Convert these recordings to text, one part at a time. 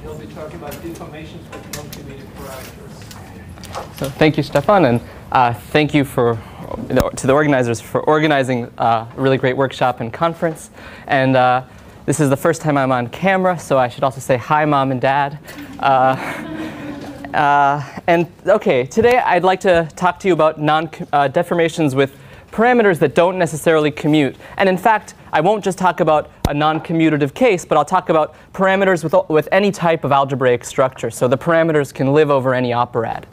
He'll be talking about deformations with noncommutative parameters. So thank you, Stefan, and thank you to the organizers for organizing a really great workshop and conference. And this is the first time I'm on camera, so I should also say hi, Mom and Dad. And okay, today I'd like to talk to you about deformations with parameters that don't necessarily commute. And in fact, I won't just talk about a non-commutative case, but I'll talk about parameters with any type of algebraic structure. So the parameters can live over any operad.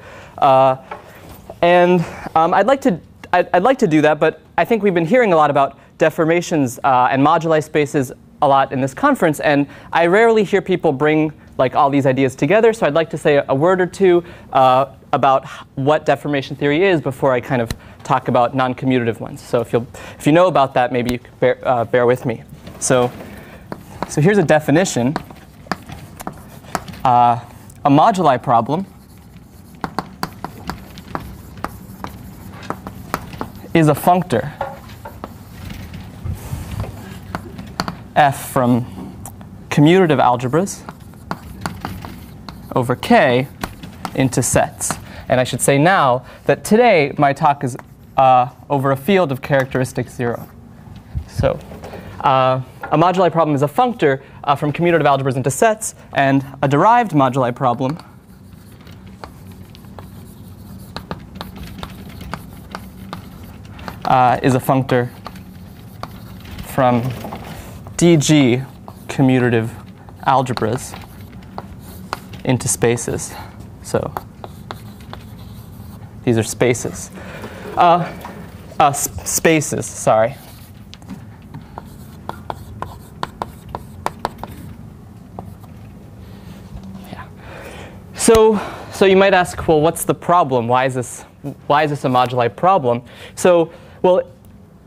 I'd like to do that, but I think we've been hearing a lot about deformations and moduli spaces a lot in this conference, and I rarely hear people bring like all these ideas together. So I'd like to say a word or two about what deformation theory is before I kind of talk about non-commutative ones. So if you know about that, maybe you could bear with me. So here's a definition. A moduli problem is a functor f from commutative algebras over K into sets. And I should say now that today my talk is over a field of characteristic 0. So a moduli problem is a functor from commutative algebras into sets, and a derived moduli problem is a functor from dg commutative algebras into spaces. So these are spaces. Spaces, sorry. Yeah. So you might ask, well, what's the problem? Why is this a moduli problem? So, well,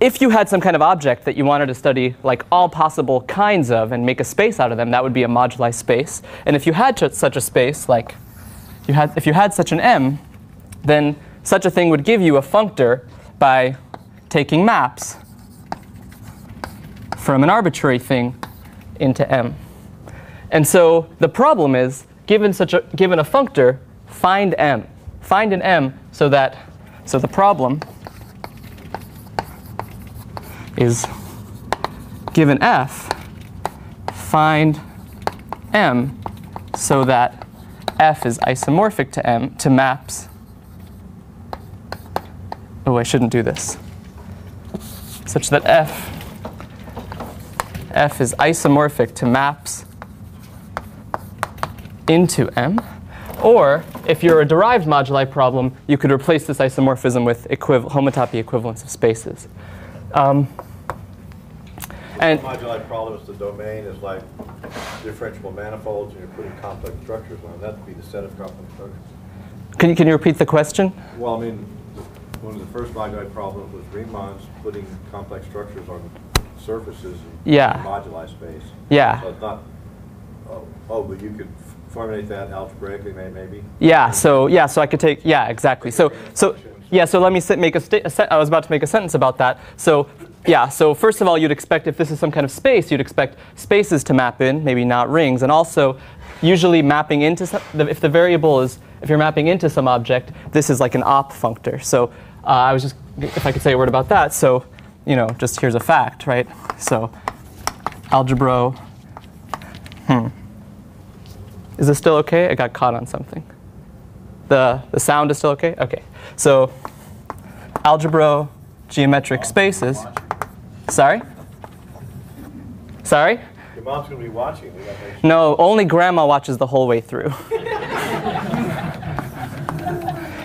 if you had some kind of object that you wanted to study like all possible kinds of and make a space out of them, that would be a moduli space. And if you had such a space, like if you had such an M, then such a thing would give you a functor by taking maps from an arbitrary thing into M. And so the problem is, given a functor, find M. Find an M so the problem is given f, find M so that f is isomorphic to M, to maps. Oh, I shouldn't do this. Such that f is isomorphic to maps into M. Or if you're a derived moduli problem, you could replace this isomorphism with homotopy equivalence of spaces. And moduli problems, the domain is like differentiable manifolds, and you're putting complex structures on. That would be the set of complex structures. Can you repeat the question? Well, I mean, one of the first moduli problems was Riemann's putting complex structures on surfaces in moduli space. Yeah. So it's not. But you could formulate that algebraically, maybe. Yeah. So I could take. Yeah, exactly. So let me make I was about to make a sentence about that. So first of all, you'd expect if this is some kind of space, you'd expect spaces to map in, maybe not rings, and also usually mapping into if you're mapping into some object, this is like an op functor. So if I could say a word about that. So just here's a fact, right? So algebra. Is this still okay? I got caught on something. The sound is still okay? Okay. So algebra geometric spaces. Sorry? Sorry? Your mom's going to be watching. No, only grandma watches the whole way through.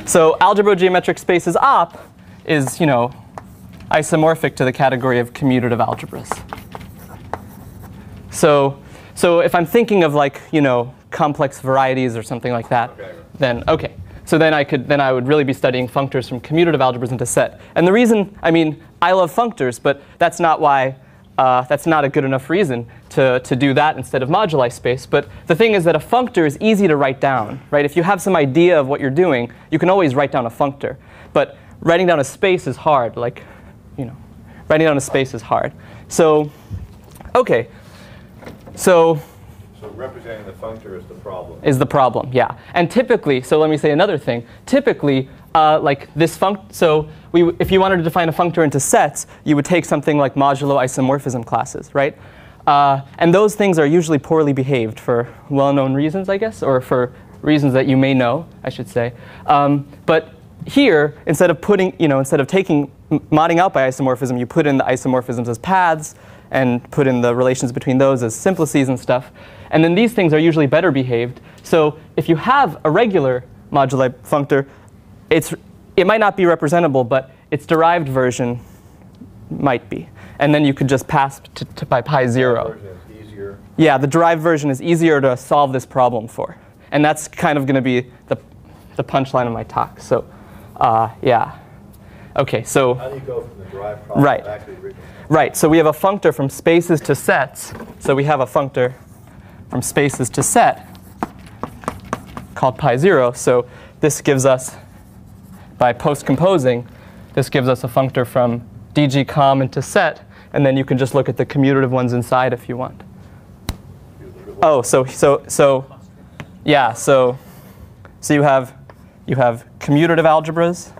So algebra geometric spaces op is, isomorphic to the category of commutative algebras. So if I'm thinking of like, complex varieties or something like that, then okay. So then I would really be studying functors from commutative algebras into set. And the reason, I love functors, but that's not why, that's not a good enough reason to do that instead of moduli space. But the thing is that a functor is easy to write down, right? If you have some idea of what you're doing, you can always write down a functor. But writing down a space is hard, writing down a space is hard. So, okay. So representing the functor is the problem. Is the problem, yeah. And typically, so let me say another thing. Typically, like this so if you wanted to define a functor into sets, you would take something like modulo isomorphism classes, right? And those things are usually poorly behaved for well-known reasons, I guess, or for reasons that you may know, I should say. But here, instead of taking modding out by isomorphism, you put in the isomorphisms as paths and put in the relations between those as simplices and stuff. And then these things are usually better behaved. So if you have a regular moduli functor, it might not be representable, but its derived version might be. And then you could just pass by pi 0. The version is easier. Yeah, the derived version is easier to solve this problem for. And that's kind of going to be the punchline of my talk. So yeah. OK, so how do you go from the derived problem back to the original? Right, so we have a functor from spaces to sets. So we have a functor from spaces to set called pi 0. So this gives us, by post-composing, this gives us a functor from dgComm into set. And then you can just look at the commutative ones inside if you want. Oh, so yeah, so you have commutative algebras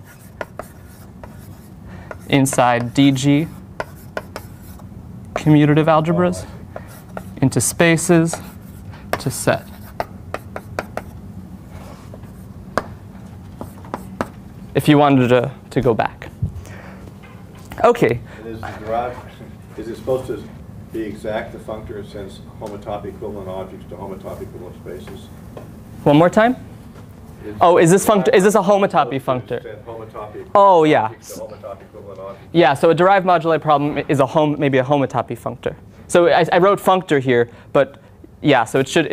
inside dg commutative algebras into spaces to set. If you wanted to go back. OK. Is it supposed to be exact, the functor, since homotopy equivalent objects to homotopy equivalent spaces? One more time? Is this a homotopy functor? Oh, yeah. Yeah, so a derived moduli problem is maybe a homotopy functor. So I wrote functor here, but yeah, so it should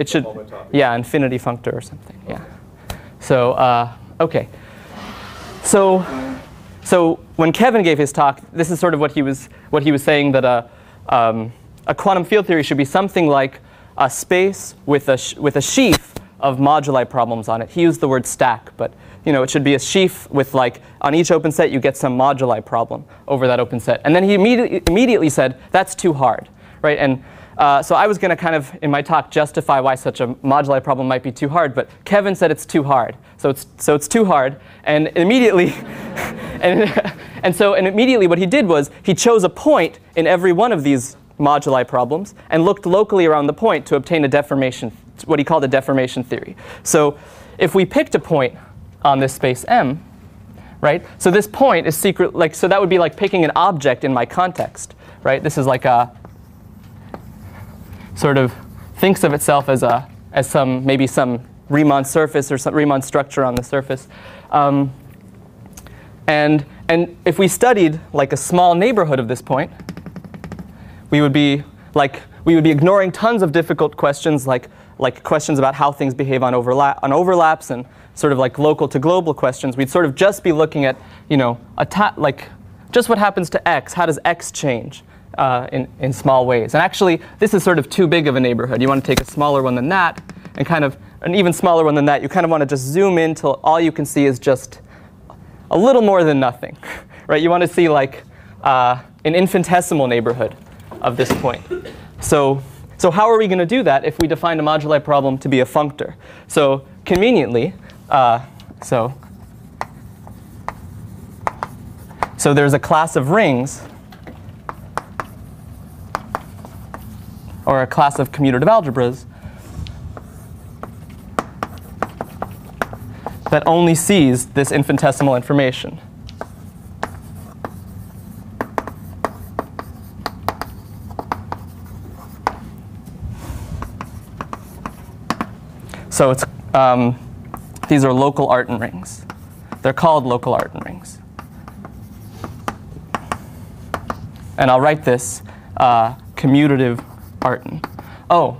yeah, infinity functor or something. Yeah. So OK. So when Kevin gave his talk, this is sort of what he was saying, that a quantum field theory should be something like a space with a sheaf of moduli problems on it. He used the word stack, but it should be a sheaf with, like, on each open set you get some moduli problem over that open set. And then he immediately said, that's too hard, right? And so I was going to kind of, in my talk, justify why such a moduli problem might be too hard, but Kevin said it's too hard. So it's too hard, and immediately, and immediately what he did was he chose a point in every one of these moduli problems and looked locally around the point to obtain a deformation, what he called a deformation theory. So if we picked a point on this space M, right? So this point is secret, like, so that would be like picking an object in my context, right? This is like a sort of thinks of itself as maybe some Riemann surface or some Riemann structure on the surface. And if we studied like a small neighborhood of this point, we would be ignoring tons of difficult questions like questions about how things behave on overlaps and sort of like local to global questions. We'd sort of just be looking at like just what happens to x. How does x change in small ways? And actually, this is sort of too big of a neighborhood. You want to take a smaller one than that, and kind of an even smaller one than that. You kind of want to just zoom in till all you can see is just a little more than nothing, right? You want to see like an infinitesimal neighborhood of this point. So how are we going to do that if we define a moduli problem to be a functor? So conveniently, so there's a class of rings, or a class of commutative algebras, that only sees this infinitesimal information. So it's these are local Artin rings. They're called local Artin rings. And I'll write this commutative Artin. Oh,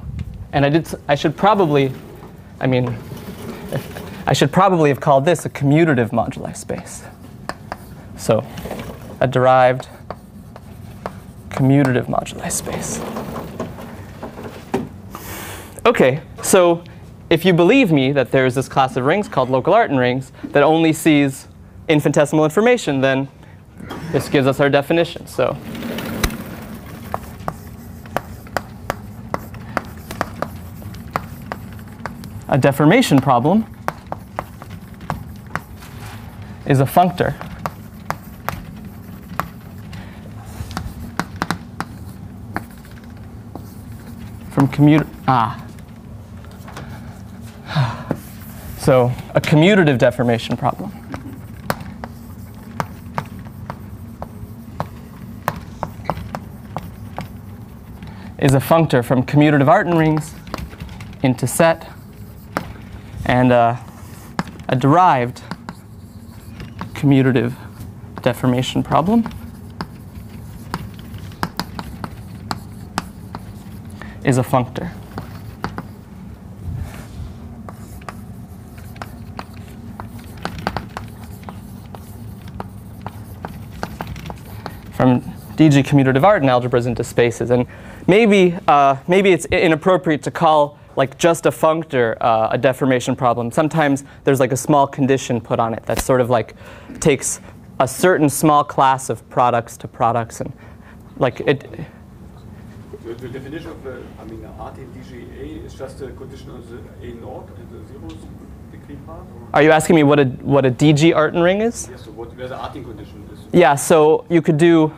and I should probably have called this a commutative moduli space. So a derived commutative moduli space. OK, so if you believe me that there's this class of rings called local Artin rings that only sees infinitesimal information, then this gives us our definition. So a deformation problem is a functor from So a commutative deformation problem is a functor from commutative Artin rings into set, and a derived commutative deformation problem is a functor. From dg commutative Artin algebras into spaces. And maybe it's inappropriate to call like just a functor a deformation problem. Sometimes there's like a small condition put on it that sort of like takes a certain small class of products to products, and like it. The definition of the, Rt dgA is just a condition on the A naught and the zeros degree part? Or? Are you asking me what a dg Artin ring is? Yes, so where the Artin condition is. Yeah, so you could do,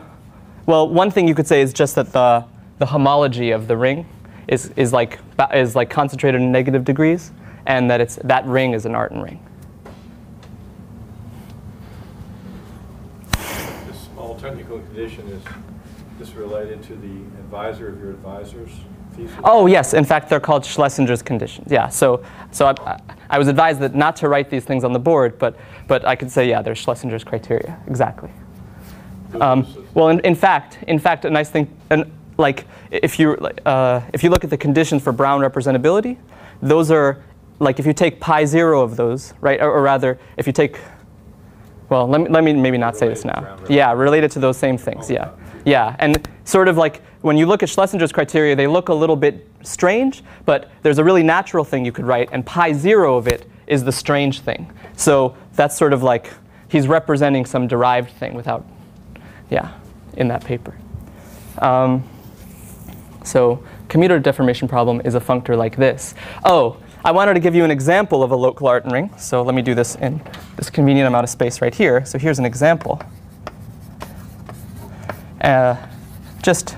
well, one thing you could say is just that the homology of the ring is like concentrated in negative degrees, and that that ring is an Artin ring. This small technical condition, is this related to the advisor of your advisor's thesis? Oh yes, in fact they're called Schlesinger's conditions. Yeah, so I was advised that not to write these things on the board, but I could say, yeah, they're Schlesinger's criteria, exactly. Well, in fact, a nice thing, and like if you look at the conditions for Brown representability, those are like if you take pi 0 of those, right, or rather if you take, well, let me maybe not say this now. Yeah, related to those same things. Yeah, yeah, and sort of like when you look at Schlesinger's criteria, they look a little bit strange, but there's a really natural thing you could write, and pi 0 of it is the strange thing. So that's sort of like he's representing some derived thing without. Yeah, in that paper. So commutative deformation problem is a functor like this. Oh, I wanted to give you an example of a local Artin ring. So let me do this in this convenient amount of space right here. So here's an example. Just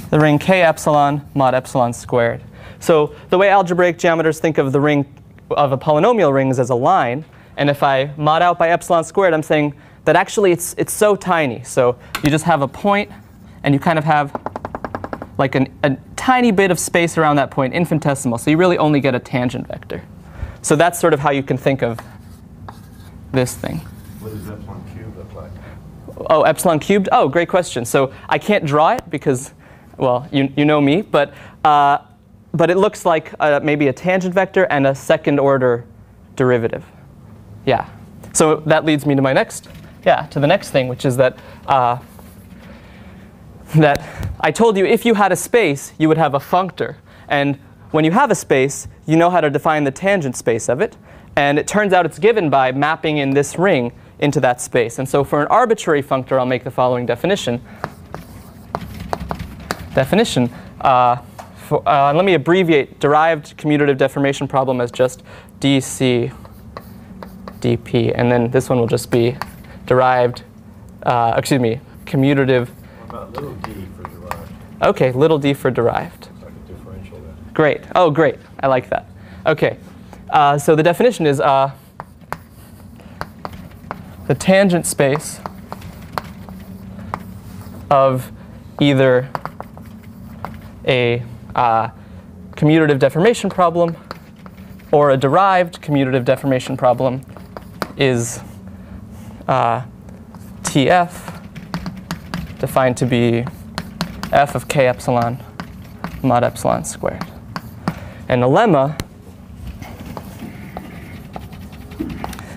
the ring k epsilon mod epsilon squared. So the way algebraic geometers think of the ring of a polynomial ring is as a line. And if I mod out by epsilon squared, I'm saying that actually it's so tiny. So you just have a point, and you kind of have like a tiny bit of space around that point, infinitesimal. So you really only get a tangent vector. So that's sort of how you can think of this thing. What does epsilon cubed look like? Oh, epsilon cubed? Oh, great question. So I can't draw it because, well, you know me, but it looks like maybe a tangent vector and a second order derivative. Yeah. So that leads me to to the next thing, which is that that I told you if you had a space, you would have a functor. And when you have a space, you know how to define the tangent space of it. And it turns out it's given by mapping in this ring into that space. And so for an arbitrary functor, I'll make the following definition. Let me abbreviate derived commutative deformation problem as just dc dp. And then this one will just be derived, commutative. What about little d for derived? OK, little d for derived. It's like a differential then. Great. Oh, great. I like that. OK. So the definition is the tangent space of either a commutative deformation problem or a derived commutative deformation problem is TF, defined to be f of k epsilon mod epsilon squared. And the lemma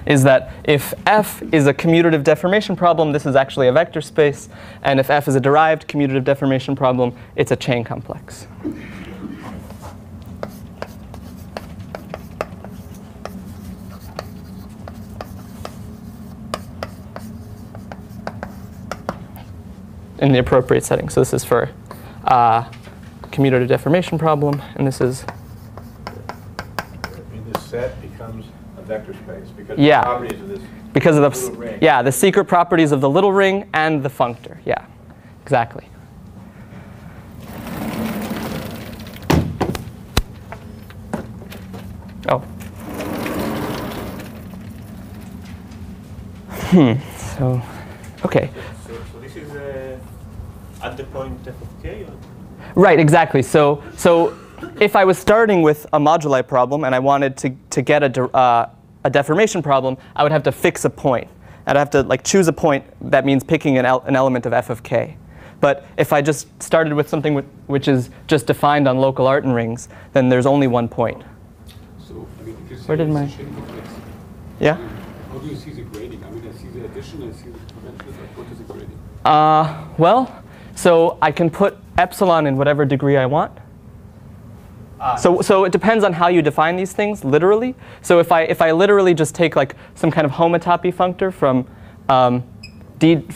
is that if f is a commutative deformation problem, this is actually a vector space. And if f is a derived commutative deformation problem, it's a chain complex. In the appropriate setting. So this is for commutative deformation problem, and this is set becomes a vector space because Yeah. of the properties of this Because of little the ring. yeah, the secret properties of the little ring and the functor. Yeah, exactly. Oh. So, okay. So this is at the point f of k? Or? Right, exactly. So if I was starting with a moduli problem and I wanted to get a deformation problem, I would have to fix a point. I'd have to like choose a point that means picking an element of f of k. But if I just started with something which is just defined on local Artin rings, then there's only one point. So, I mean, if you say Where did it's my- a chain complex, Yeah? how do you see the grading? I mean, I see the addition, I see the conventional, but what is the grading? Well, so I can put epsilon in whatever degree I want. So it depends on how you define these things literally. So if I literally just take like some kind of homotopy functor from dg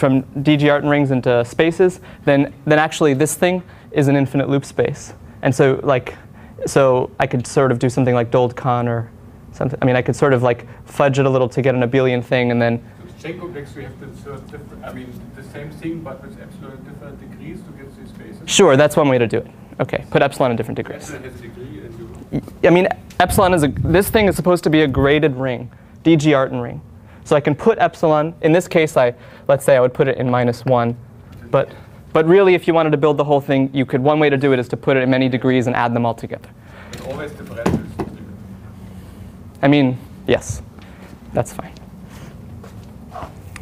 Artin rings into spaces, then actually this thing is an infinite loop space. And so I could sort of do something like Dold-Kahn or something. I mean, I could sort of like fudge it a little to get an abelian thing, and then So the chain complex, we have to insert different, I mean, the same thing, but with epsilon different degrees to get these spaces. sure, that's one way to do it. Okay, put epsilon in different degrees. Epsilon has a degree, and you I mean, epsilon is this thing is supposed to be a graded ring, dg Artin ring. So I can put epsilon. In this case, let's say I would put it in -1, but really, if you wanted to build the whole thing, you could. One way to do it is to put it in many degrees and add them all together. but always differential. I mean, yes, that's fine.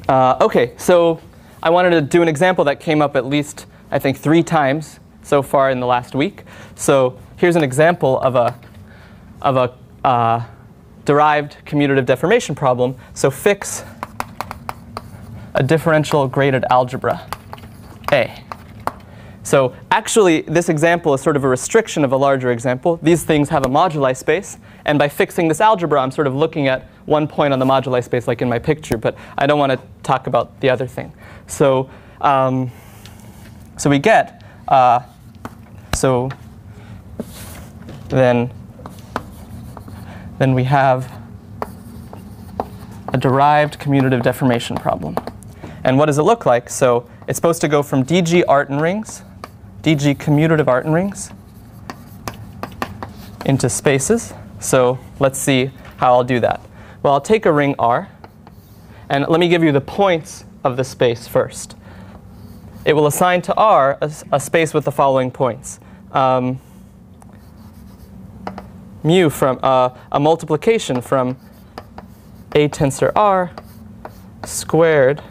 Okay, so I wanted to do an example that came up at least, I think, 3 times so far in the last week. So here's an example of a derived commutative deformation problem. So fix a differential graded algebra A. So actually, this example is sort of a restriction of a larger example. These things have a moduli space. And by fixing this algebra, I'm sort of looking at one point on the moduli space, like in my picture. But I don't want to talk about the other thing. So, so we get, so then we have a derived commutative deformation problem. And what does it look like? So it's supposed to go from dg Artin rings, dg commutative Artin rings, into spaces. So let's see how I'll do that. Well, I'll take a ring R, and let me give you the points of the space first. It will assign to R a space with the following points. Mu from a multiplication from A tensor R squared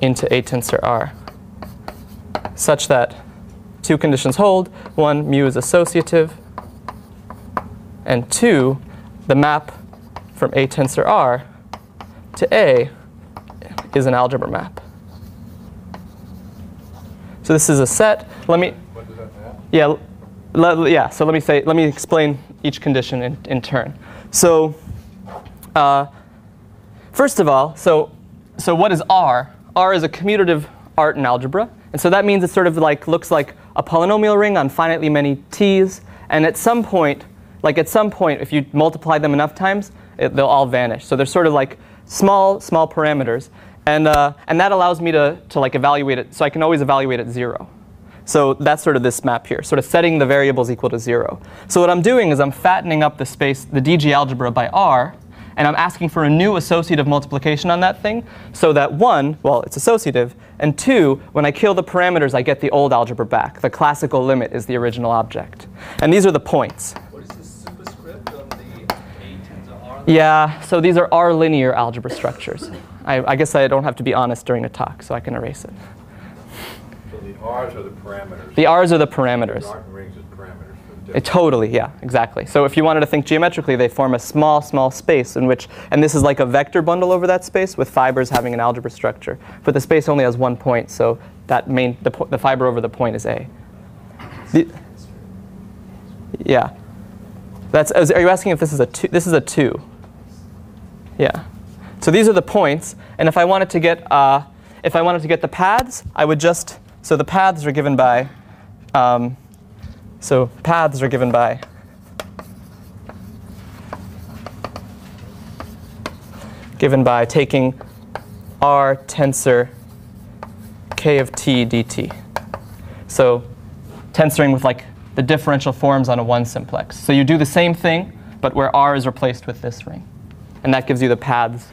into A tensor R, such that 2 conditions hold. 1, mu is associative, and 2, the map from A tensor R to A is an algebra map. So this is a set. Let me. What does that map? Yeah. So let me explain each condition in turn. So first of all, so what is R? R is a commutative Artin algebra, and so that means it sort of like looks like a polynomial ring on finitely many t's. And at some point, if you multiply them enough times, they'll all vanish. So they're sort of like small parameters, and that allows me to like evaluate it. So I can always evaluate at 0. So that's sort of this map here, sort of setting the variables equal to 0. So what I'm doing is I'm fattening up the space, the dg algebra by R, and I'm asking for a new associative multiplication on that thing, so that 1, well, it's associative, and 2, when I kill the parameters, I get the old algebra back. The classical limit is the original object. And these are the points. What is this superscript on the A tensor R? Yeah, so these are R linear algebra structures. I guess I don't have to be honest during a talk, so I can erase it. So the R's are the parameters. The R's are the parameters. The Artin rings is parameters. For the Totally, yeah, exactly. So if you wanted to think geometrically, they form a small space in which, and this is like a vector bundle over that space with fibers having an algebra structure. But the space only has one point, so that the fiber over the point is A. Yeah. Are you asking if this is a 2? This is a 2. Yeah. So these are the points, and if I wanted to get the paths, I would just, so the paths are given by, given by taking R tensor k of t dt. So tensoring with like the differential forms on a 1 simplex. So you do the same thing, but where R is replaced with this ring. And that gives you the paths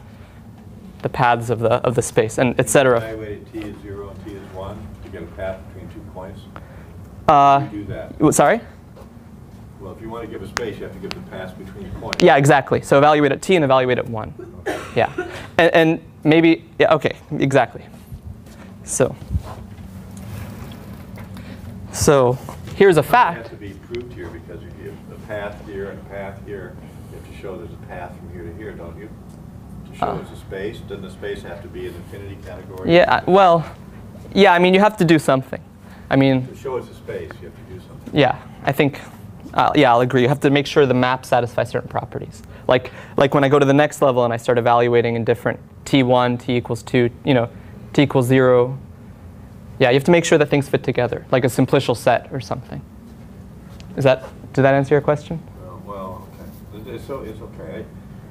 of the space, and et cetera. Evaluated t is 0 and t is 1 to get a path between 2 points. You do that. Sorry? Well, if you want to give a space, you have to give the paths between points. Yeah, exactly. So evaluate at t and evaluate at 1. Okay. Yeah. And maybe, yeah, OK, exactly. So here's a It fact. has to be proved here because if you have a path here and a path here, you have to show there's a path from here to here, don't you? To show it's a space, doesn't the space have to be an infinity category? Yeah, well, yeah, I mean, you have to do something. I mean, To show it's a space, you have to do something. yeah, I think, yeah, I'll agree. You have to make sure the map satisfies certain properties. Like when I go to the next level and I start evaluating in different t1, t equals 2, t equals 0. Yeah, you have to make sure that things fit together, like a simplicial set or something. Did that answer your question? Well, okay. It's okay.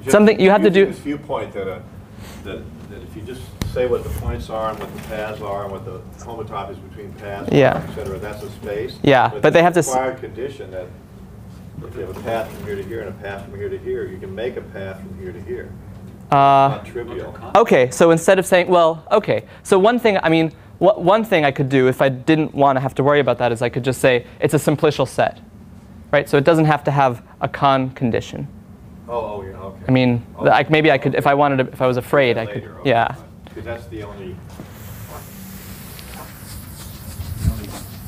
Something you have to do. This viewpoint that if you just say what the points are and what the paths are and what the commutative is between paths, Yeah. et cetera, that's a space. Yeah, but they have to. Required condition that if you have a path from here to here and a path from here to here, you can make a path from here to here. It's not trivial. Okay, so instead of saying, well, okay, so one thing I could do if I didn't want to have to worry about that is I could just say it's a simplicial set, right? So it doesn't have to have a con condition. Oh, yeah, okay. I mean, maybe I could, if I wanted to, if I was afraid, I could, Later, okay, yeah. fine. Because that's the only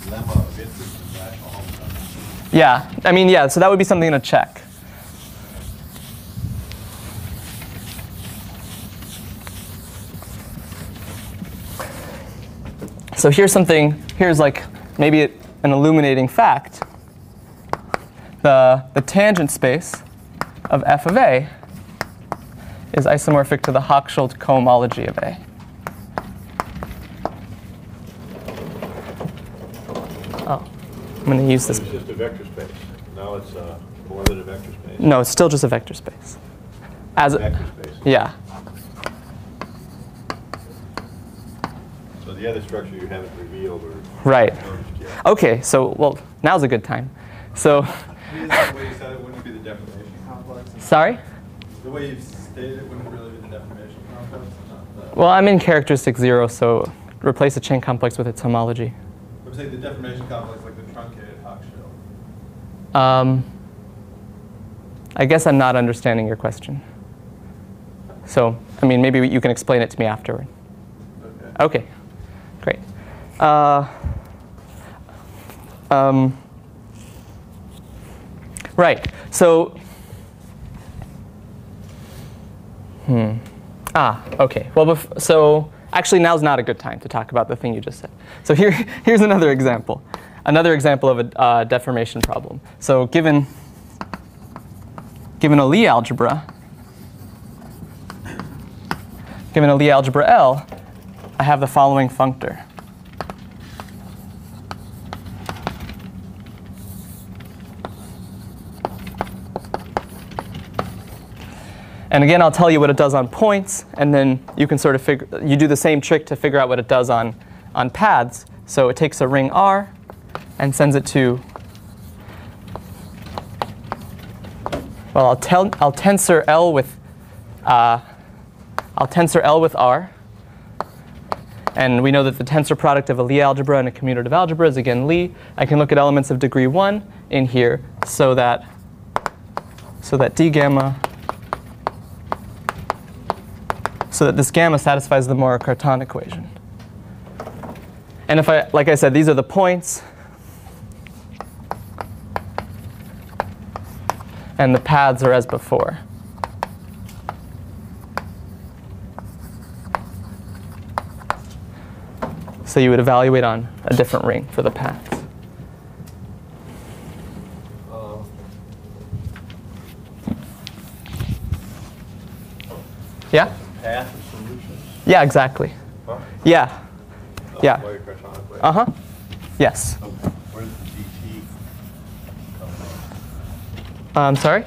lemma of interest in rational homosexuality. Yeah, I mean, yeah, so that would be something to check. So here's like maybe an illuminating fact. The tangent space of f of A is isomorphic to the Hochschild cohomology of A. Oh, I'm going to use this. It's just a vector space. Now it's more than a vector space. No, it's still just a vector space. Vector space. Yeah. So the other structure you haven't revealed or Right. noticed yet. Okay, so, well, now's a good time. So, The way you said it wouldn't be the deformation complex. sorry? The way you stated it wouldn't really be the deformation complex. Not the, Well, I'm in characteristic 0, so replace a chain complex with its homology. I'm saying the deformation complex, like the truncated Hochschild. I guess I'm not understanding your question. So, I mean, maybe you can explain it to me afterward. Okay. Okay, great. Right, so, okay. Well, so actually now's not a good time to talk about the thing you just said. So here's another example. Another example of a deformation problem. So given a Lie algebra, L, I have the following functor. And again, I'll tell you what it does on points, and then you can sort of you do the same trick to figure out what it does on paths. So it takes a ring R and sends it to, well, I'll tensor L with R. And we know that the tensor product of a Lie algebra and a commutative algebra is again Lie. I can look at elements of degree 1 in here so that d gamma, so that this gamma satisfies the Moore-Cartan equation. And if like I said, these are the points. And the paths are as before. So you would evaluate on a different ring for the paths. Yeah? Path of solutions. Yeah, exactly. Huh? Yeah. Yeah. Moore-Cartan equation. Uh-huh. Yes. So where does the dt come from? Sorry?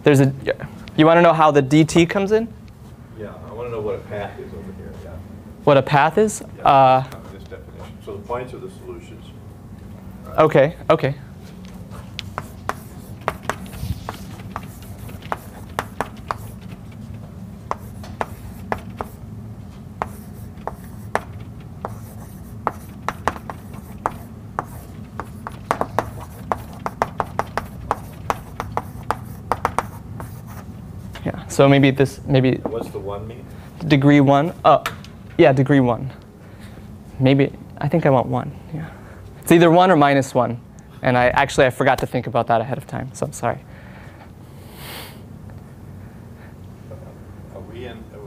There's a, You want to know how the dt comes in? Yeah, I want to know what a path is over here, yeah. What a path is? Yeah, this definition. So the points are the solutions. Okay, okay. Yeah, so maybe What's the 1 mean? degree 1. Oh, yeah, degree 1. Maybe, I think I want 1, yeah. It's either 1 or -1. And I forgot to think about that ahead of time, so I'm sorry.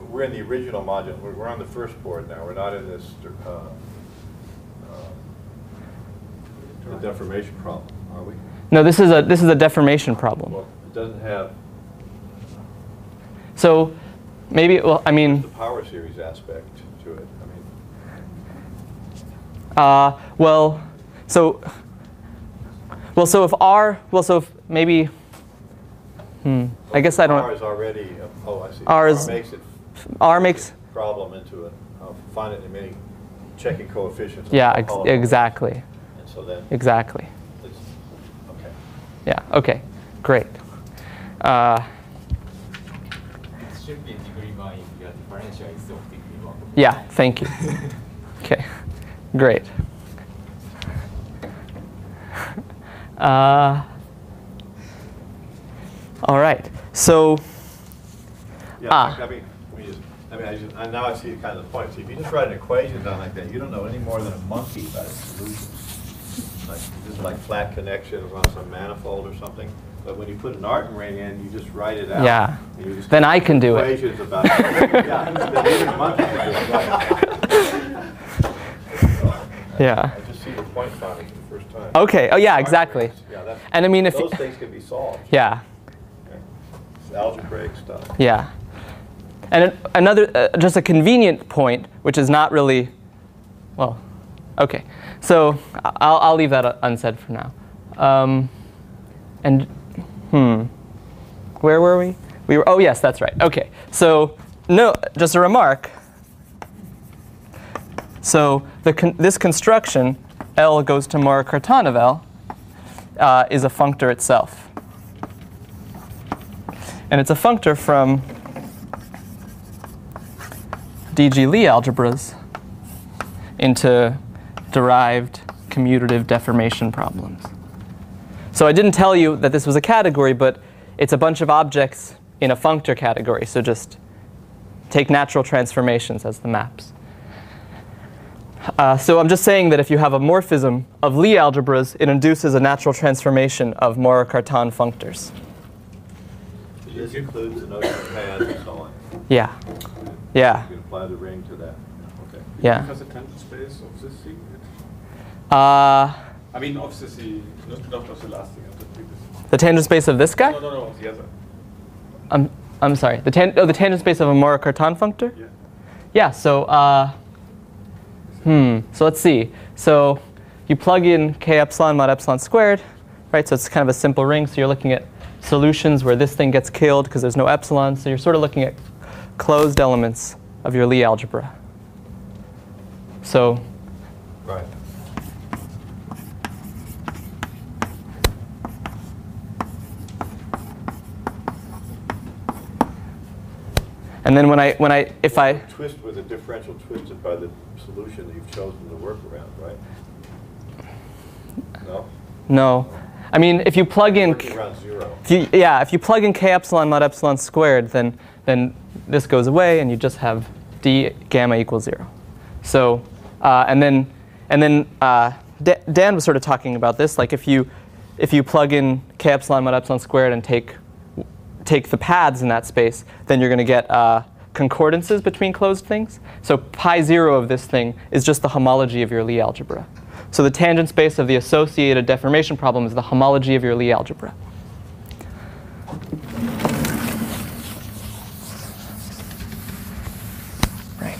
We're in the original module. We're on the first board now. We're not in this the deformation problem, are we? No, this is a deformation problem. Well, it doesn't have So maybe, well, I mean, the power series aspect to it. so if maybe, I guess I don't. R is already. I see. R makes problem into a finite many checking coefficients. Yeah, exactly. And so then. Exactly. It's, okay. Yeah. Okay. Great. Should be degree 1 if your differential is of degree 1. Yeah. Thank you. Okay. Great. All right. So. Yeah. Now I see kind of the point. See, if you just write an equation down like that, you don't know any more than a monkey about its solution. Just like flat connections on some manifold or something. But when you put an Artin ring in, you just write it out. Yeah. And you just Then I can do it. equations about it. Yeah. Then even a monkey can do it. Right. Yeah. I just see the point finding for the first time. Okay. Oh yeah. Exactly. Yeah, And I mean, if those things can be solved. yeah. Okay. It's algebraic stuff. Yeah. And another, just a convenient point, which is not really, well, okay. So I'll leave that unsaid for now. Where were we? Oh yes, that's right. Okay. So just a remark. So this construction, L goes to Maurer-Cartan of L, is a functor itself. And it's a functor from dgLie algebras into derived commutative deformation problems. So I didn't tell you that this was a category, but it's a bunch of objects in a functor category. So just take natural transformations as the maps. So I'm just saying that if you have a morphism of Lie algebras, it induces a natural transformation of Maurer-Cartan functors. This includes the notion of paths and so on. Yeah. Yeah. You can apply the ring to that. Okay. Yeah. Because the tangent space of this thing? Uh, I mean, of this, not of the last thing, of the previous. the tangent space of this guy? No, the other. I'm sorry. The tangent space of a Maurer-Cartan functor? Yeah. Yeah. So so let's see. So you plug in k epsilon mod epsilon squared, right? So it's kind of a simple ring. So you're looking at solutions where this thing gets killed because there's no epsilon. So you're sort of looking at closed elements of your Lie algebra. So. Right. And then if I twist with a differential twisted by the solution that you've chosen to work around, right? No? No. I mean, if you plug in Working around 0. if you plug in k epsilon mod epsilon squared, then this goes away and you just have d gamma equals 0. So and then Dan was sort of talking about this, like if you plug in k epsilon mod epsilon squared and take the paths in that space, then you're going to get concordances between closed things. So pi 0 of this thing is just the homology of your Lie algebra. So the tangent space of the associated deformation problem is the homology of your Lie algebra. Right.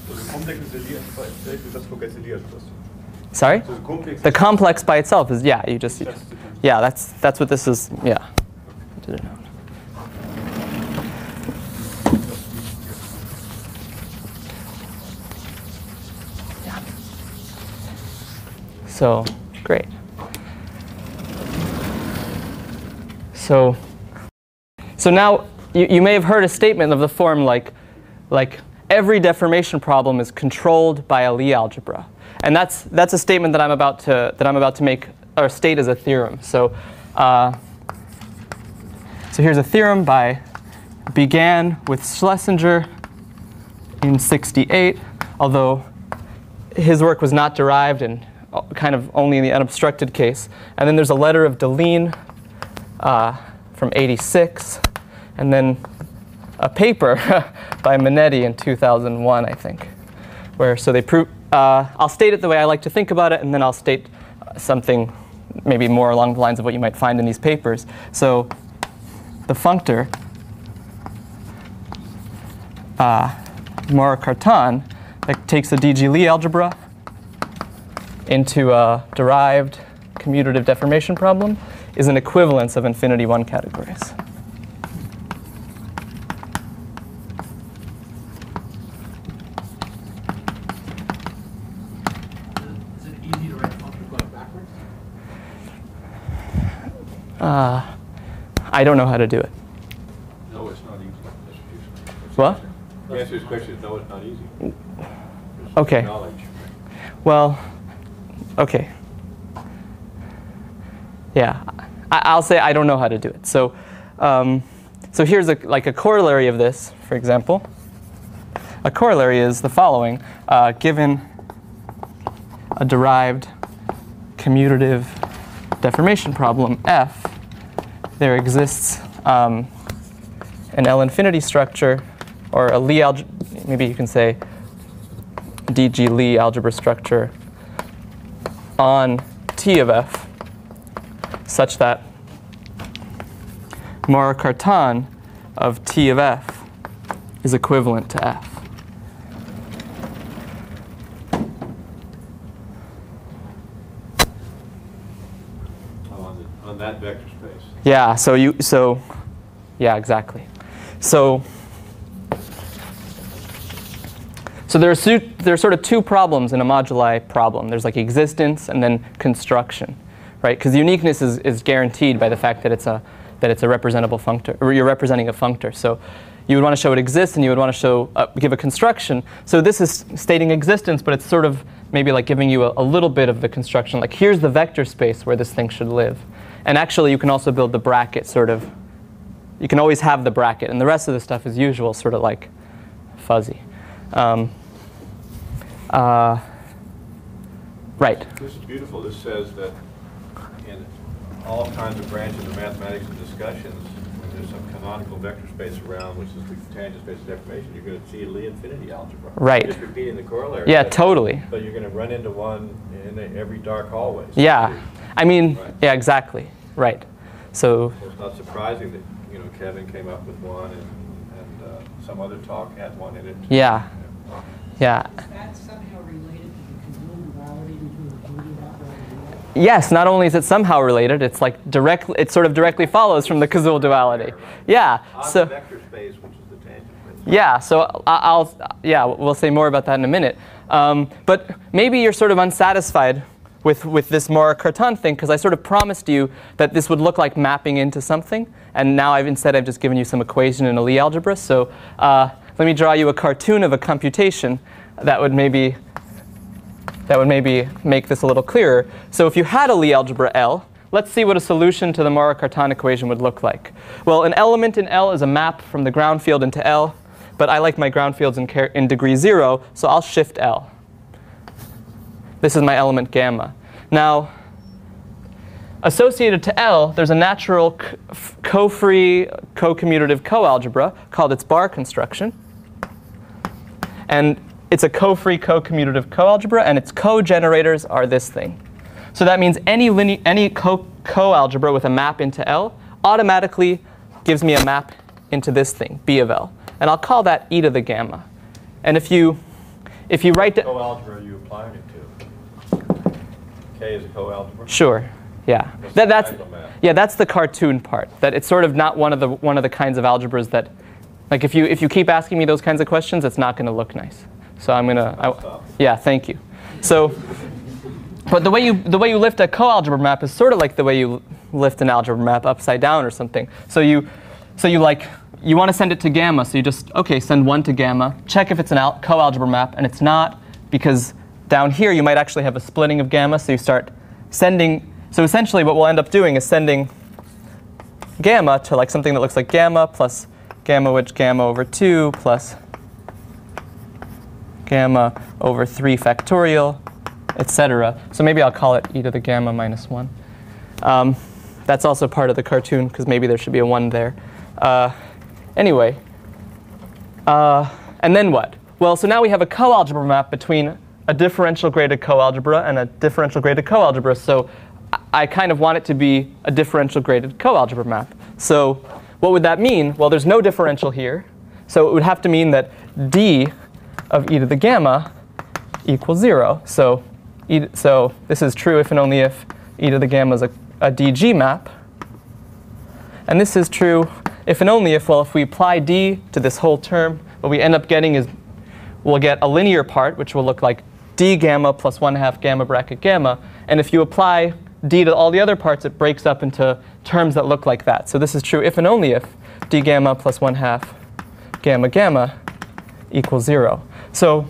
So the complex is the Lie algebra itself, you just forget the Lie algebras. Sorry? So the complex. The complex by itself is, yeah, you just, yeah, that's what this is, yeah. Did it out. Yeah. So, great. So now you may have heard a statement of the form like every deformation problem is controlled by a Lie algebra, and that's a statement that I'm about to make or state as a theorem. So here's a theorem began with Schlesinger in '68, although his work was not derived and kind of only in the unobstructed case. And then there's a letter of Deligne from '86, and then a paper by Minetti in 2001, I think, where so they prove. I'll state it the way I like to think about it, and then I'll state something maybe more along the lines of what you might find in these papers. So the functor Mohr-Cartan that takes a dgLie algebra into a derived commutative deformation problem is an equivalence of infinity one categories. Is it easy to write functors going backwards? I don't know how to do it. No, it's not easy. What? The answer to this question is no, it's not easy. There's Okay. knowledge. Well, okay. Yeah, I'll say I don't know how to do it. So, so here's like a corollary of this, for example. A corollary is the following. Given a derived commutative deformation problem F, there exists an L infinity structure, or a Lie algebra, maybe you can say dgLie algebra structure on T of F, such that Mohr-Cartan of T of F is equivalent to F. Oh, on that vector space. Yeah, yeah, exactly. So there are sort of two problems in a moduli problem. There's like existence and then construction, right? Because uniqueness is guaranteed by the fact that it's a representable functor, or you're representing a functor. So you would want to show it exists, and you would want to show give a construction. So this is stating existence, but it's sort of maybe like giving you a little bit of the construction. Like here's the vector space where this thing should live. And actually, you can also build the bracket sort of. You can always have the bracket, and the rest of the stuff is usual, sort of like fuzzy. Right. This is beautiful. This says that in all kinds of branches of mathematics and discussions, when there's some canonical vector space around, which is the tangent space of deformation, you're going to see a Lie infinity algebra. Right. Just repeating the corollary. Yeah, totally. But you're going to run into one in every dark hallway. So Yeah. I mean, right. yeah, exactly. Right. So it's not surprising that Kevin came up with one, and some other talk had one in it. yeah. Yeah. Is that somehow related to the Koszul duality between the commutative operator and the Yes, not only is it somehow related, it's like directly. It sort of directly follows from the Koszul duality. Yeah. On So. the vector space, which is the tangent space. Yeah. So yeah, we'll say more about that in a minute. But maybe you're sort of unsatisfied with this Mohr-Cartan thing, because I sort of promised you that this would look like mapping into something, and now I've just given you some equation in a Lie algebra. So let me draw you a cartoon of a computation that would maybe make this a little clearer. So if you had a Lie algebra L, let's see what a solution to the Mohr-Cartan equation would look like. Well, an element in L is a map from the ground field into L, but I like my ground fields in degree 0, so I'll shift L. This is my element gamma. Now, associated to L, there's a natural co-free, co-commutative coalgebra called its bar construction. And it's a co-free, co-commutative coalgebra, and its co-generators are this thing. So that means any coalgebra with a map into L automatically gives me a map into this thing, B of L. And I'll call that e to the gamma. And if you write What algebra are you applying it to? K is a co-algebra? Sure. Yeah. What's the That's diagonal map? yeah. That's the cartoon part. That it's sort of not one of the kinds of algebras that, like, if you keep asking me those kinds of questions, it's not going to look nice. So I'm gonna. Yeah. Thank you. So, but the way you lift a coalgebra map is sort of like the way you lift an algebra map upside down or something. So you want to send it to gamma. So you just send 1 to gamma. Check if it's an coalgebra map, and it's not, because down here you might actually have a splitting of gamma. So you start sending. So essentially what we'll end up doing is sending gamma to like something that looks like gamma plus gamma, which gamma over 2 plus gamma over 3 factorial, etc. So maybe I'll call it e to the gamma minus 1. That's also part of the cartoon, because maybe there should be a 1 there. Anyway, and then what? Well, so now we have a coalgebra map between a differential graded coalgebra and a differential graded coalgebra. So I kind of want it to be a differential graded coalgebra map. So what would that mean? Well, there's no differential here. So it would have to mean that d of e to the gamma equals 0. So this is true if and only if e to the gamma is a dg map. And this is true if and only if, well, if we apply d to this whole term, what we end up getting is we'll get a linear part, which will look like d gamma plus 1/2 gamma bracket gamma. And if you apply d to all the other parts, it breaks up into terms that look like that. So this is true if and only if d gamma plus 1/2 gamma gamma equals 0. So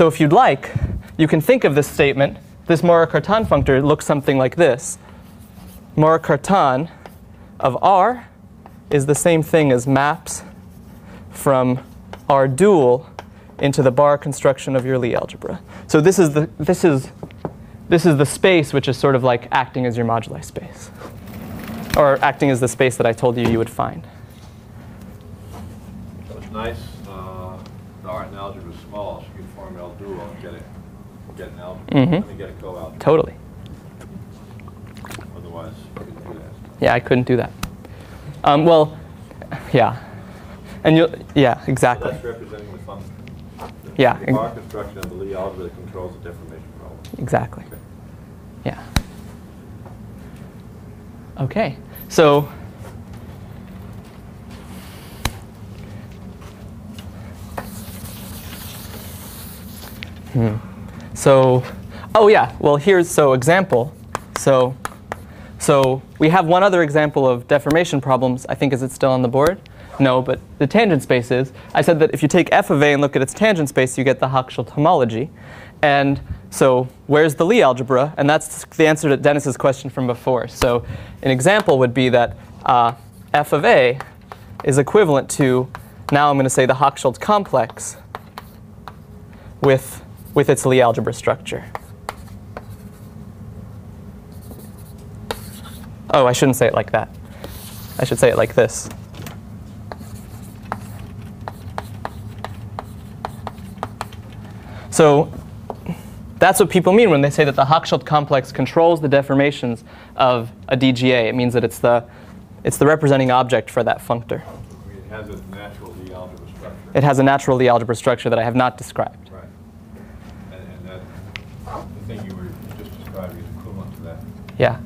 if you'd like, you can think of this statement, this Moré-Cartan functor looks something like this. Moré-Cartan of R is the same thing as maps from R dual into the bar construction of your Lie algebra. So this is the space which is sort of like acting as your moduli space, or acting as the space that I told you would find. So it's nice. The R in algebra is small, so you can form L dual and get an algebra. Let me get a co-algebra. Totally. Otherwise, you couldn't do that. Yeah, I couldn't do that. Well, yeah, and yeah, exactly. So that's representing the function. Yeah. The bar construction of the Lie algebra that controls the deformation problem. Exactly. Okay. Yeah. Okay. So oh yeah. Well, here's example. So we have one other example of deformation problems. I think, is it still on the board? No, but the tangent space is. I said that if you take f of a and look at its tangent space, you get the Hochschild homology. And so where's the Lie algebra? And that's the answer to Dennis's question from before. So an example would be that f of a is equivalent to, now I'm going to say, the Hochschild complex with its Lie algebra structure. Oh, I shouldn't say it like that. I should say it like this. So that's what people mean when they say that the Hochschild complex controls the deformations of a dgA. It means that it's the representing object for that functor. It has a natural Lie algebra structure. It has a natural Lie algebra structure that I have not described. Right. And that, the thing you were just describing is equivalent to that. Yeah.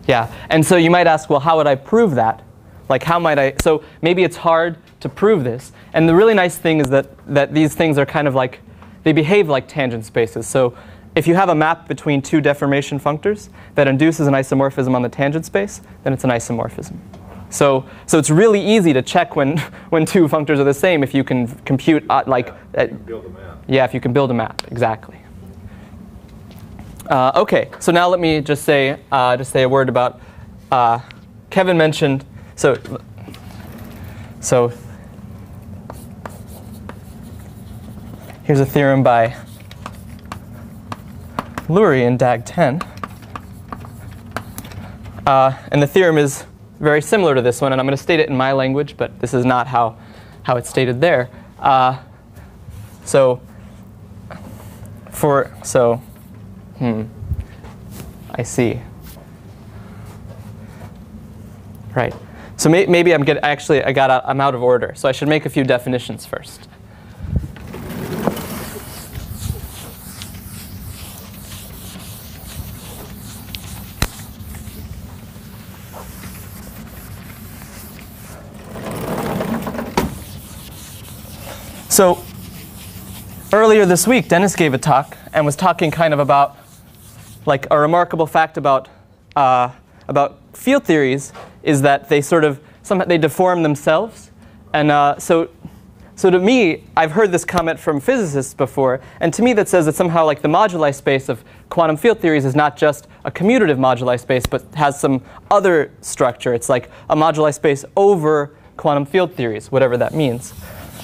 Yeah. And so you might ask, well, how would I prove that? Like, how might I? So maybe it's hard to prove this. And the really nice thing is that these things are kind of like, they behave like tangent spaces. So if you have a map between two deformation functors that induces an isomorphism on the tangent space, then it's an isomorphism. So it's really easy to check when two functors are the same if you can compute You can build a map. Yeah, if you can build a map, exactly. OK, so now let me just say a word about Kevin mentioned. So here's a theorem by Lurie in DAG 10. And the theorem is very similar to this one. And I'm going to state it in my language, but this is not how it's stated there. I see. Right. So maybe I'm out of order. So I should make a few definitions first. So earlier this week, Dennis gave a talk and was talking kind of about like a remarkable fact about field theories is that they sort of somehow they deform themselves. And so to me, I've heard this comment from physicists before, and to me that says that somehow like the moduli space of quantum field theories is not just a commutative moduli space, but has some other structure. It's like a moduli space over quantum field theories, whatever that means.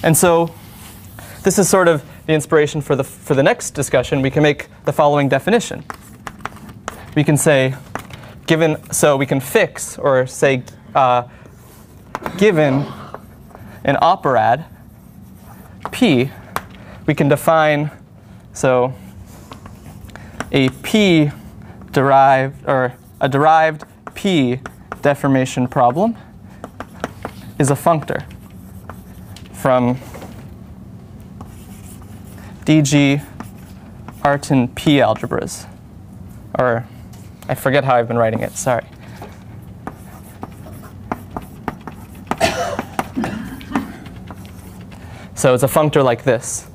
And so this is sort of the inspiration for the next discussion. We can make the following definition. We can say, so we can fix or say, given an operad P, we can define, so a P derived, or a derived P deformation problem is a functor from dg Artin P algebras, or I forget how I've been writing it, sorry. So it's a functor like this.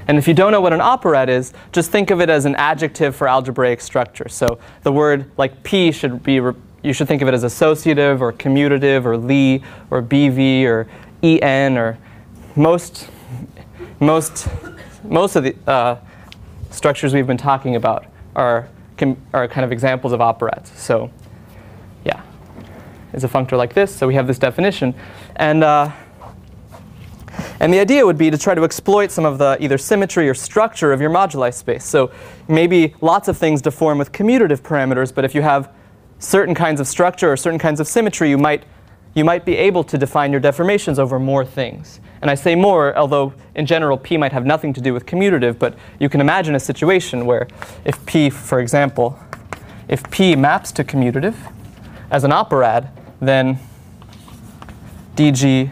And if you don't know what an operad is, just think of it as an adjective for algebraic structure. So the word like P should be, you should think of it as associative or commutative or Lie or BV or EN, or most of the structures we've been talking about are kind of examples of operads. So yeah, it's a functor like this. So we have this definition. And the idea would be to try to exploit some of the either symmetry or structure of your moduli space. So maybe lots of things deform with commutative parameters, but if you have certain kinds of structure or certain kinds of symmetry, you might be able to define your deformations over more things. And I say more, although in general P might have nothing to do with commutative, but you can imagine a situation where if P, for example, if P maps to commutative as an operad, then dg.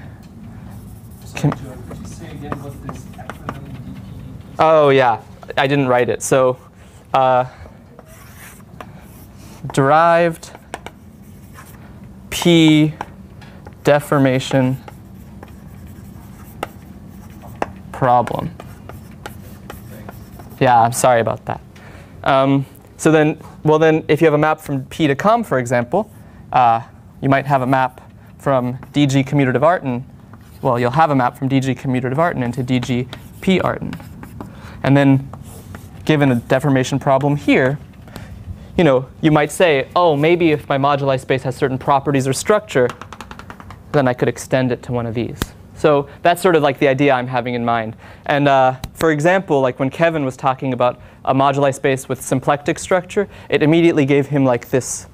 Oh yeah, I didn't write it. So derived P deformation problem. Yeah, I'm sorry about that. So then, well then, if you have a map from P to com, for example, you might have a map from dg commutative Artin. Well, you'll have a map from dg commutative Artin into dg P Artin. And then, given a deformation problem here, you might say, oh, maybe if my moduli space has certain properties or structure, then I could extend it to one of these. So that's sort of like the idea I'm having in mind. And for example, like when Kevin was talking about a moduli space with symplectic structure, it immediately gave him like this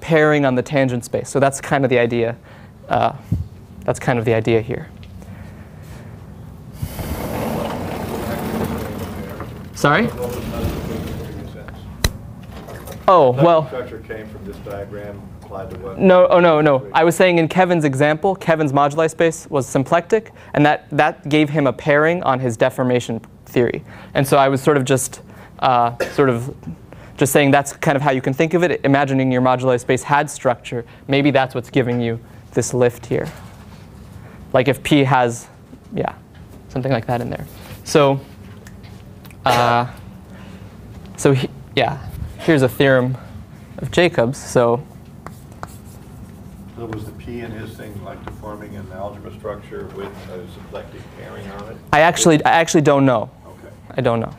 pairing on the tangent space. So that's kind of the idea. That's kind of the idea here. Sorry? Oh, well. Structure came from this diagram applied to what? No, oh no. I was saying in Kevin's example, Kevin's moduli space was symplectic, and that gave him a pairing on his deformation theory. And so I was sort of just saying that's kind of how you can think of it. Imagining your moduli space had structure, maybe that's what's giving you this lift here. Like if P has, yeah, something like that in there. So, here's a theorem of Jacob's. So was the P in his thing like deforming an algebra structure with a symplectic pairing on it? I actually don't know. Okay. I don't know.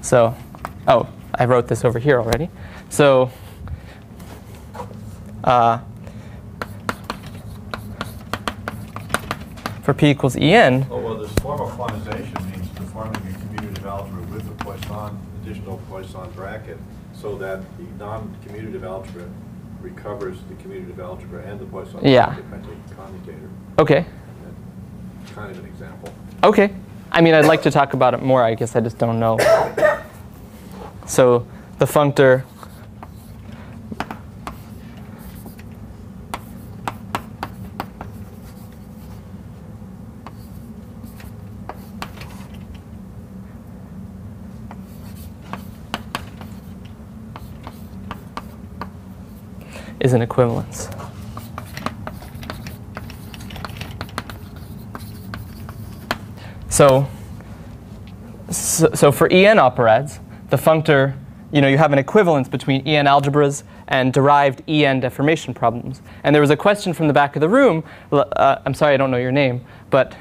So, oh, I wrote this over here already. So, for P equals En. Oh, well, this form of quantization means deforming a commutative algebra with a Poisson, additional Poisson bracket, so that the non-commutative algebra recovers the commutative algebra and the Poisson bracket by taking commutator. Okay. That's kind of an example. Okay. I mean, I'd like to talk about it more. I guess I just don't know. So the functor is an equivalence. So for En operads, the functor, you have an equivalence between En algebras and derived En deformation problems. And there was a question from the back of the room. I'm sorry, I don't know your name, but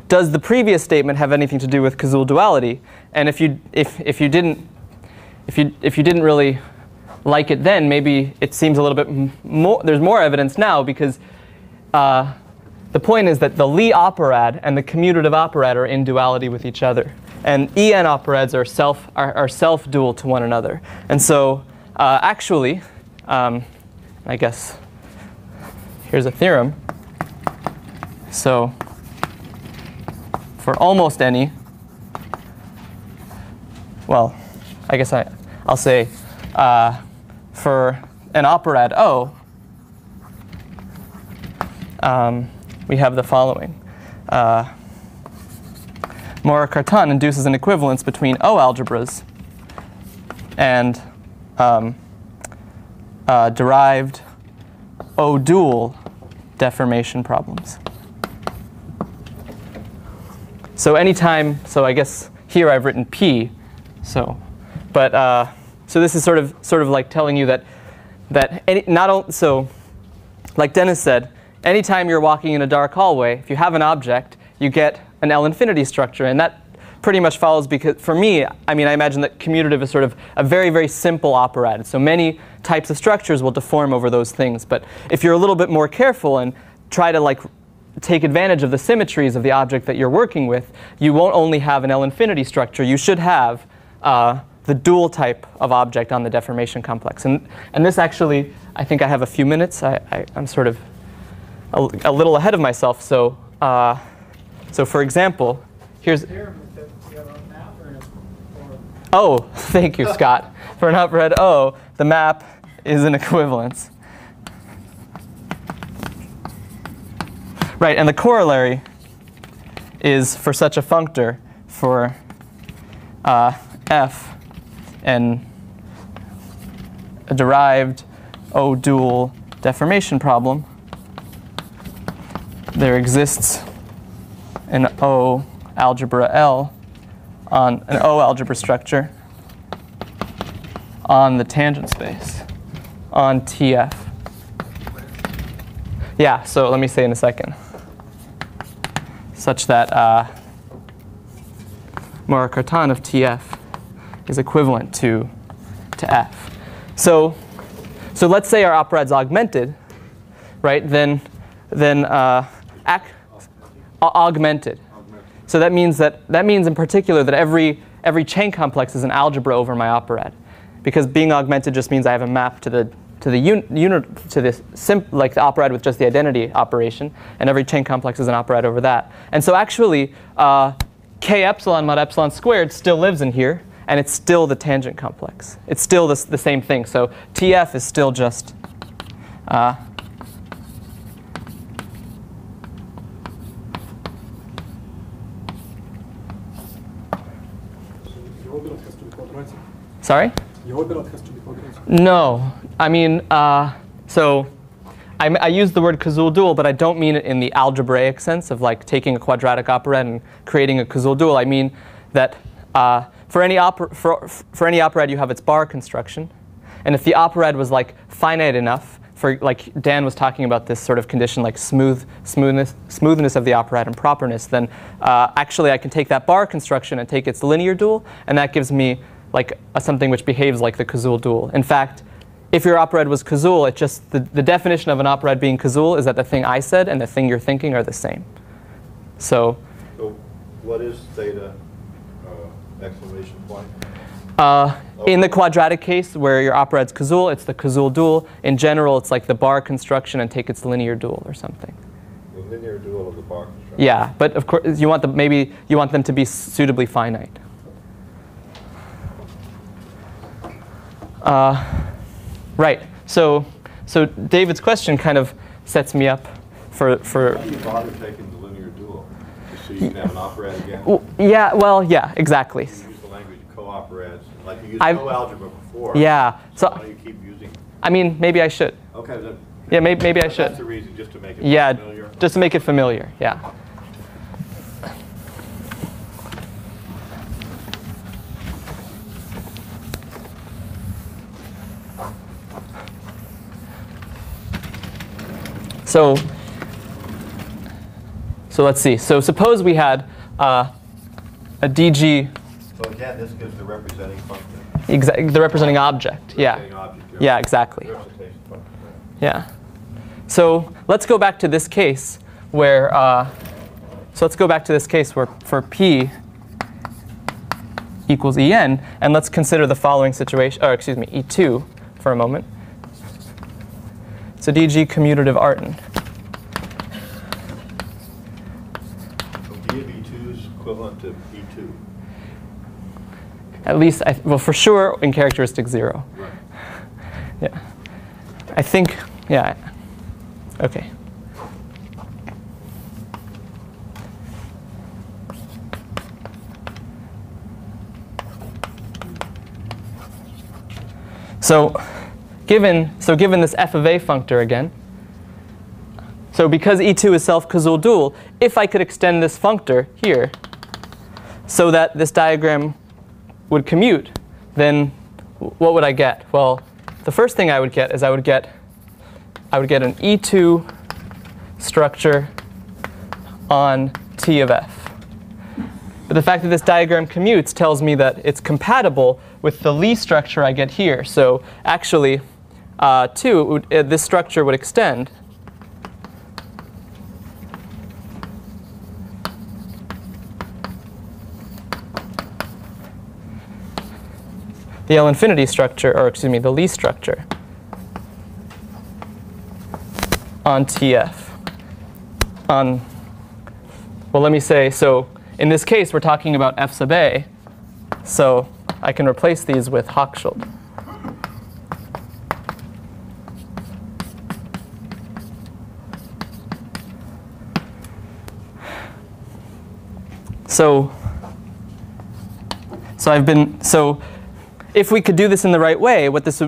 does the previous statement have anything to do with Koszul duality? And if you didn't really like it then, maybe it seems a little bit more. There's more evidence now because the point is that the Lie operad and the commutative operad are in duality with each other. And En operads are self-dual to one another. And so actually, I guess here's a theorem. So for almost any, well, I guess I'll say for an operad O, we have the following. Mora-Cartan induces an equivalence between O algebras and derived O dual deformation problems. So anytime, so I guess here I've written P, so this is sort of like telling you that like Dennis said, anytime you're walking in a dark hallway, if you have an object, you get an L infinity structure, and that pretty much follows because for me, I imagine that commutative is sort of a very, very simple operad. So many types of structures will deform over those things, but if you're a little bit more careful and try to take advantage of the symmetries of the object that you're working with, you won't only have an L infinity structure, you should have the dual type of object on the deformation complex. And this actually, I think I have a few minutes. I'm sort of a little ahead of myself. So for example, here's... Oh, thank you, Scott. For an operad O, the map is an equivalence. Right, and the corollary is for such a functor for f and a derived O dual deformation problem, there exists an O algebra L on an O algebra structure on the tangent space on TF. Yeah, so let me say in a second. Such that Mora-Cartan of TF is equivalent to F. So let's say our operad's augmented, right? Then augmented. So that means in particular that every chain complex is an algebra over my operad, because being augmented just means I have a map to the operad with just the identity operation, and every chain complex is an operad over that. And so actually, k epsilon mod epsilon squared still lives in here, and it's still the tangent complex. It's still the same thing. So TF is still just Sorry? No. So I use the word Koszul dual, but I don't mean it in the algebraic sense of taking a quadratic operad and creating a Koszul dual. I mean that for any operad you have its bar construction, and if the operad was finite enough, for Dan was talking about this sort of condition smoothness of the operad and properness, then actually I can take that bar construction and take its linear dual, and that gives me something which behaves like the Koszul dual. In fact, if your operad was Koszul, it just the definition of an operad being Koszul is that the thing I said and the thing you're thinking are the same. So what is theta exclamation point? In the quadratic case where your operad's Koszul, it's the Koszul dual. In general, it's the bar construction and take its linear dual or something. The linear dual of the bar construction. Yeah, but of course you want maybe you want them to be suitably finite. Right. So David's question kind of sets me up for. How do you bother taking the linear dual? Just so you can have an operad again? Yeah. Well. Yeah. Exactly. You use the language of co-operads. Like you used algebra before. Yeah. So why don't you keep using? I mean, maybe I should. Okay. Then, Yeah, maybe I should. That's the reason, just to make it Yeah, familiar. just to make it familiar. Yeah. So let's see. So suppose we had a dg. So again, this gives the representing function. The representing object. Representing Yeah. object, Yeah, exactly. Representation function. Yeah. So let's go back to this case where. So let's go back to this case where for p equals en, and let's consider the following situation. Or excuse me, e2 for a moment. So dg commutative Artin. So d of e2 is equivalent to e2. At least, well, for sure in characteristic 0. Right. Yeah. I think, yeah. Okay. So given this f of a functor again, so because E2 is self-Koszul dual, if I could extend this functor here so that this diagram would commute, then what would I get? Well, the first thing I would get is I would get an E2 structure on T of f. But the fact that this diagram commutes tells me that it's compatible with the Lie structure I get here. So actually, this structure would extend the L infinity structure, or excuse me, the Lie structure on TF. Well, let me say, so in this case, we're talking about f sub a. So I can replace these with Hochschild. So if we could do this in the right way, what this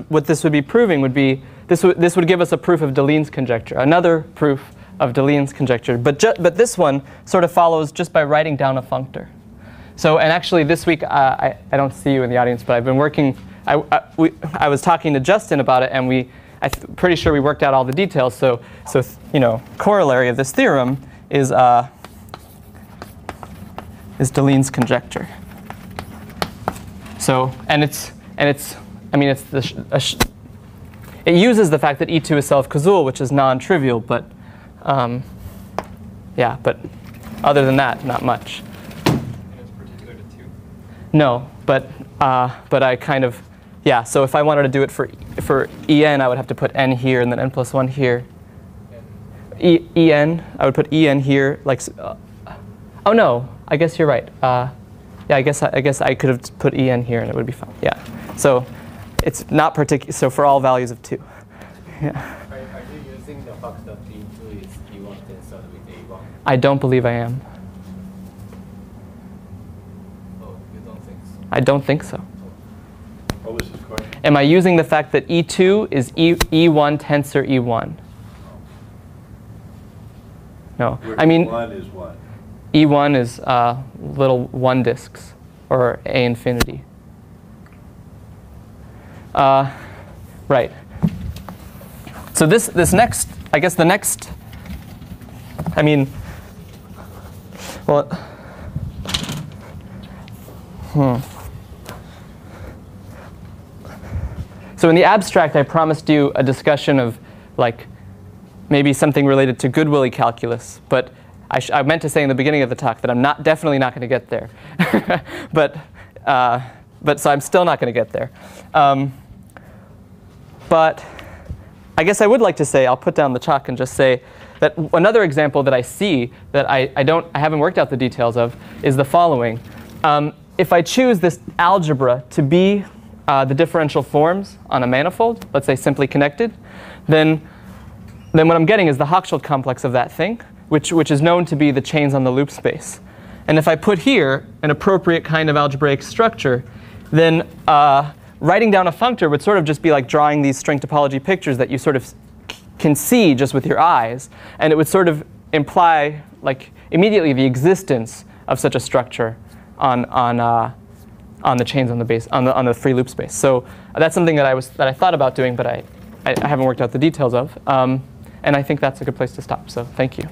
would be proving would be this would give us a proof of Deligne's conjecture, another proof of Deligne's conjecture. But this one sort of follows just by writing down a functor. So, and actually this week I don't see you in the audience, but I've been working. I was talking to Justin about it, and I'm pretty sure we worked out all the details. So you know, corollary of this theorem is Deligne's conjecture. So, it uses the fact that E2 is self-Koszul, which is non-trivial, but yeah, but other than that, not much. And it's particular to 2? No, but I kind of, yeah. So if I wanted to do it for En, I would have to put n here and then n plus 1 here. En, I would put En here, like. Oh no, I guess you're right. Yeah, I guess I could have put En here and it would be fine. Yeah. So it's not particular. So for all values of 2. Yeah. Are you using the fact that E2 is E1 tensor with A1? I don't believe I am. Oh, you don't think so? I don't think so. What was his question? Am I using the fact that E2 is E1 tensor E1? No. I mean, one is what? E1 is little 1 disks, or A infinity. Right. So this next, I guess the next, I mean, well, So in the abstract, I promised you a discussion of, like, maybe something related to Goodwillie calculus, but I meant to say in the beginning of the talk that I'm definitely not going to get there. but so I'm still not going to get there. But I guess I would like to say, I'll put down the chalk and just say that another example that I see that I haven't worked out the details of is the following. If I choose this algebra to be the differential forms on a manifold, let's say simply connected, then what I'm getting is the Hochschild complex of that thing, which is known to be the chains on the loop space. And if I put here an appropriate kind of algebraic structure, then writing down a functor would sort of just be like drawing these string topology pictures that you sort of can see just with your eyes. And it would sort of imply like immediately the existence of such a structure on the chains on the base on the free loop space. So that's something that I thought about doing, but I haven't worked out the details of. And I think that's a good place to stop. So thank you.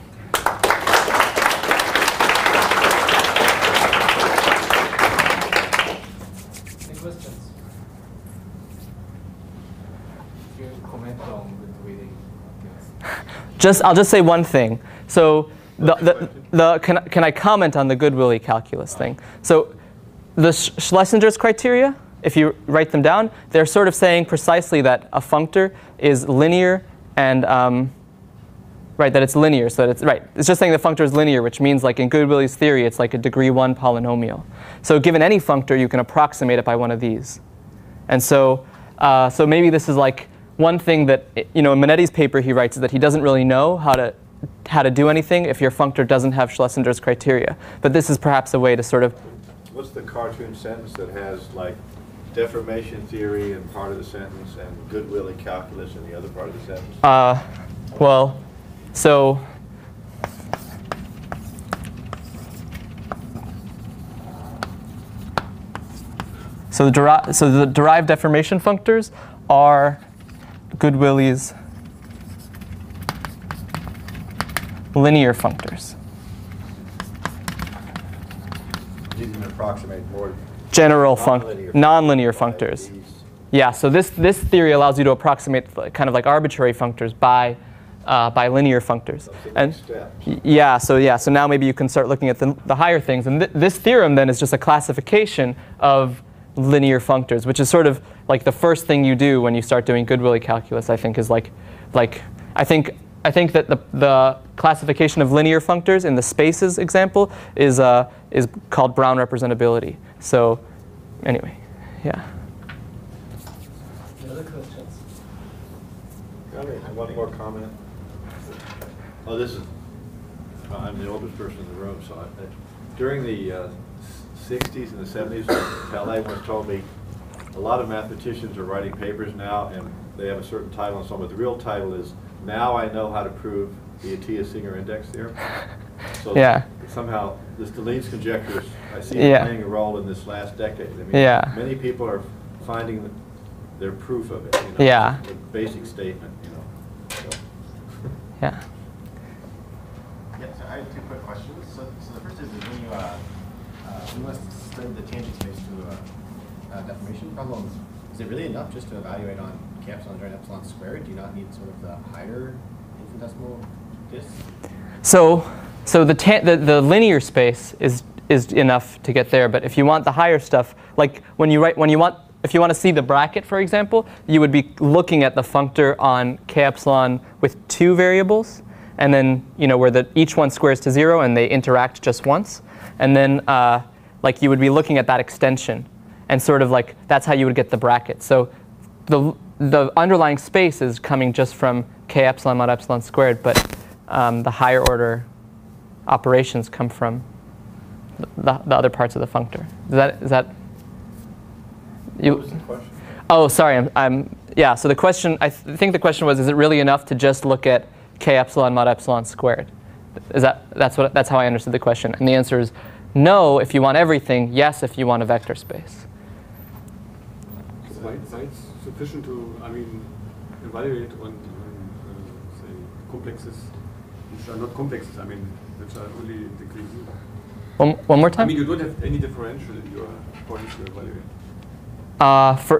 Any questions? Can you comment on Goodwillie? I'll just say one thing. So can I comment on the Goodwillie calculus thing? So the Schlesinger's criteria, if you write them down, they're sort of saying precisely that a functor is linear and right, that it's linear. So that it's right. It's just saying the functor is linear, which means like in Goodwillie's theory, it's like a degree 1 polynomial. So given any functor, you can approximate it by one of these. And so so maybe this is like one thing that in Manetti's paper he writes is that he doesn't really know how to do anything if your functor doesn't have Schlesinger's criteria. But this is perhaps a way to sort of. What's the cartoon sentence that has like deformation theory in part of the sentence and Goodwillie calculus in the other part of the sentence? Well, so the derived deformation functors are Goodwillie's linear functors. You can approximate more General nonlinear functors. Yeah, so this theory allows you to approximate kind of like arbitrary functors by linear functors. And so now maybe you can start looking at the higher things. And this theorem then is just a classification of linear functors, which is sort of like the first thing you do when you start doing Goodwillie calculus. I think is like I think that the classification of linear functors in the spaces example is called Brown representability. So anyway, yeah. Any other questions? One more comment. Oh, this is, I'm the oldest person in the room, so during the 60s and the 70s, Pele once told me a lot of mathematicians are writing papers now, and they have a certain title and so on, but the real title is, Now I Know How to Prove the Atiyah-Singer Index Theorem. So somehow this Deline's conjectures, I see it playing a role in this last decade. I mean, many people are finding their proof of it. The basic statement. So. Yeah. Yeah. So I have two quick questions. So the first is when you must study the tangent space to a deformation problem. Is it really enough just to evaluate on k epsilon joined epsilon squared? Do you not need sort of the higher infinitesimal disk? So the linear space is enough to get there, but if you want the higher stuff, like if you want to see the bracket, for example, you would be looking at the functor on k epsilon with 2 variables, and then where each one squares to 0 and they interact just once, and then like you would be looking at that extension, and sort of like that's how you would get the bracket. So the underlying space is coming just from k epsilon mod epsilon squared, but the higher order operations come from the other parts of the functor. Is that you? What was the question? Oh, sorry. So the question, I think the question was, is it really enough to just look at k epsilon mod epsilon squared? That's how I understood the question. And the answer is no if you want everything, yes if you want a vector space. It's sufficient to, evaluate on say, complexes, which are not complexes, which are only degree 0. One more time? You don't have any differential in your points to evaluate.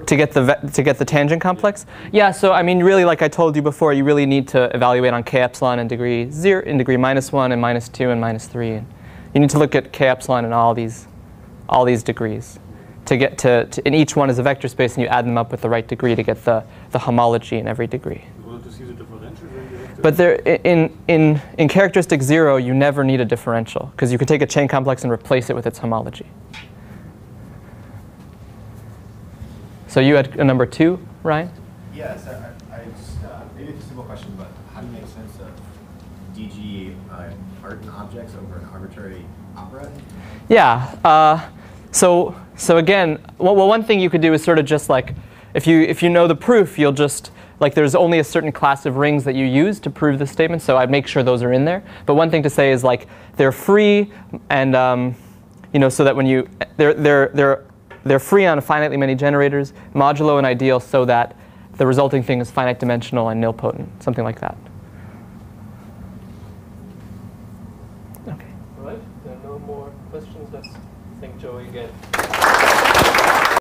To get the tangent complex? Yeah, so really, like I told you before, you really need to evaluate on k epsilon in degree 0, in degree -1, and -2, and -3. And you need to look at k epsilon in all these degrees to get to and each one is a vector space, and you add them up with the right degree to get the homology in every degree. In order to see the differential, but in characteristic 0, you never need a differential, because you could take a chain complex and replace it with its homology. So you had a number 2, Ryan? Yes, I just, maybe it's a simple question, but how do you make sense of DG art and objects over an arbitrary operator? Yeah. So So again, well, one thing you could do is sort of just like, if you know the proof, you'll just, like there's only a certain class of rings that you use to prove this statement, so I'd make sure those are in there. But one thing to say is like, they're free, and you know, so that when you, they're free on finitely many generators, modulo and ideal, so that the resulting thing is finite dimensional and nilpotent, something like that. Okay. All right, there are no more questions. Let's thank Joey again.